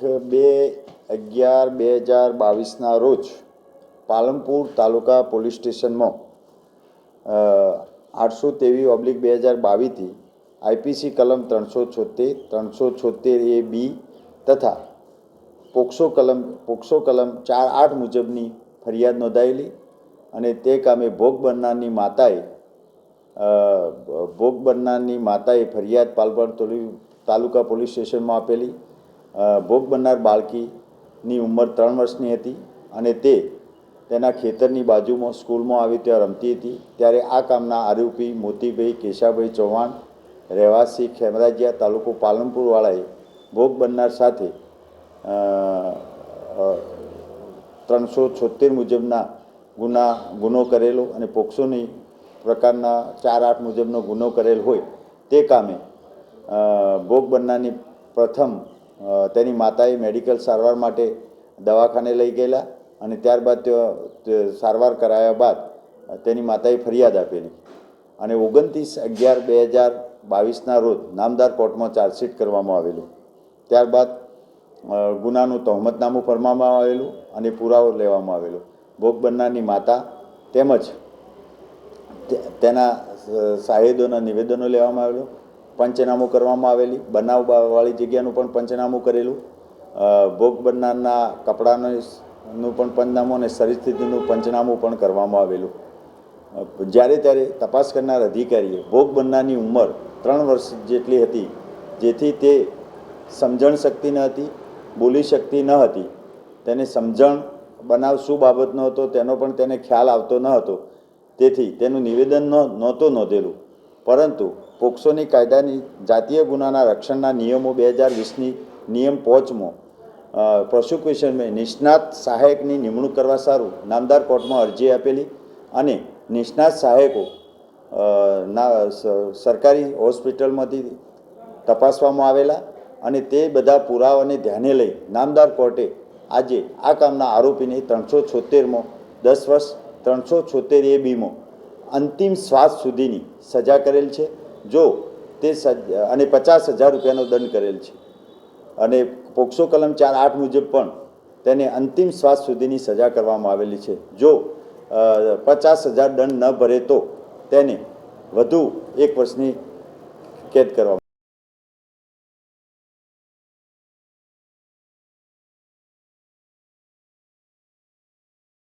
2/11/2022 રોજ પાલનપુર તાલુકા પોલીસ સ્ટેશનમાં 823/2022 આઈપીસી કલમ 376, 376A(B) તથા પોક્સો કલમ 4(8) મુજબની ફરિયાદ નોંધાયેલી અને તે કામે ભોગ બનનારની માતાએ ફરિયાદ પાલનપુર તાલુકા પોલીસ સ્ટેશનમાં આપેલી. ભોગ બનનાર બાળકીની ઉંમર 3 વર્ષની હતી અને તેના ખેતરની બાજુમાં સ્કૂલમાં આવી ત્યાં રમતી હતી. ત્યારે આ કામના આરોપી મોતીભાઈ કેશાભાઈ ચૌહાણ રહેવાસી ખેમરાજિયા તાલુકો પાલનપુરવાળાએ ભોગ બનનાર સાથે 376 મુજબના ગુનો કરેલો અને પોક્સોની પ્રકારના 4(8) મુજબનો ગુનો કરેલ હોય તે કામે ભોગ બનનારની પ્રથમ તેની માતાએ મેડિકલ સારવાર માટે દવાખાને લઈ ગયેલા અને ત્યારબાદ સારવાર કરાયા બાદ તેની માતાએ ફરિયાદ આપેલી અને 29/11/2022ના રોજ નામદાર કોર્ટમાં ચાર્જશીટ કરવામાં આવેલું. ત્યારબાદ ગુનાનું તહોમતનામું ફરવામાં આવેલું અને પુરાવો લેવામાં આવેલો. ભોગ બનનારની માતા તેમજ તેના સાહેદોના નિવેદનો લેવામાં આવેલું, પંચનામું કરવામાં આવેલી, બનાવવાળી જગ્યાનું પણ પંચનામું કરેલું, ભોગ બનનારના કપડાનું પણ પંચનામું અને શરીર સ્થિતિનું પંચનામું પણ કરવામાં આવેલું. જ્યારે ત્યારે તપાસ કરનાર અધિકારીએ ભોગ બનનારની ઉંમર 3 વર્ષ જેટલી હતી, જેથી તે સમજણ શક્તિ ન હતી, બોલી શકતી ન હતી, તેને સમજણ બનાવ શું બાબતનો હતો તેનો પણ તેને ખ્યાલ આવતો ન હતો, તેથી તેનું નિવેદન નહોતું નોંધેલું. પરંતુ પોક્સોની કાયદાની જાતીય ગુનાના રક્ષણના નિયમો 2020ની નિયમ 5માં પ્રોસિક્યુશનમાં નિષ્ણાત સહાયકની નિમણૂક કરવા સારું નામદાર કોર્ટમાં અરજી આપેલી અને નિષ્ણાત સહાયકો સરકારી હોસ્પિટલમાંથી તપાસવામાં આવેલા અને તે બધા પુરાવાને ધ્યાને લઈ નામદાર કોર્ટે આજે આ કામના આરોપીને 376માં 10 વર્ષ, 376A(B)માં અંતિમ શ્વાસ સુધીની સજા કરેલ છે. જો તે અને 50,000 રૂપિયાનો દંડ કરેલ છે અને પોક્સો કલમ 4(8) મુજબ પણ તેને અંતિમ શ્વાસ સુધીની સજા કરવામાં આવેલી છે. જો 50,000 દંડ ન ભરે તો તેને વધુ 1 વર્ષની કેદ કરવામાં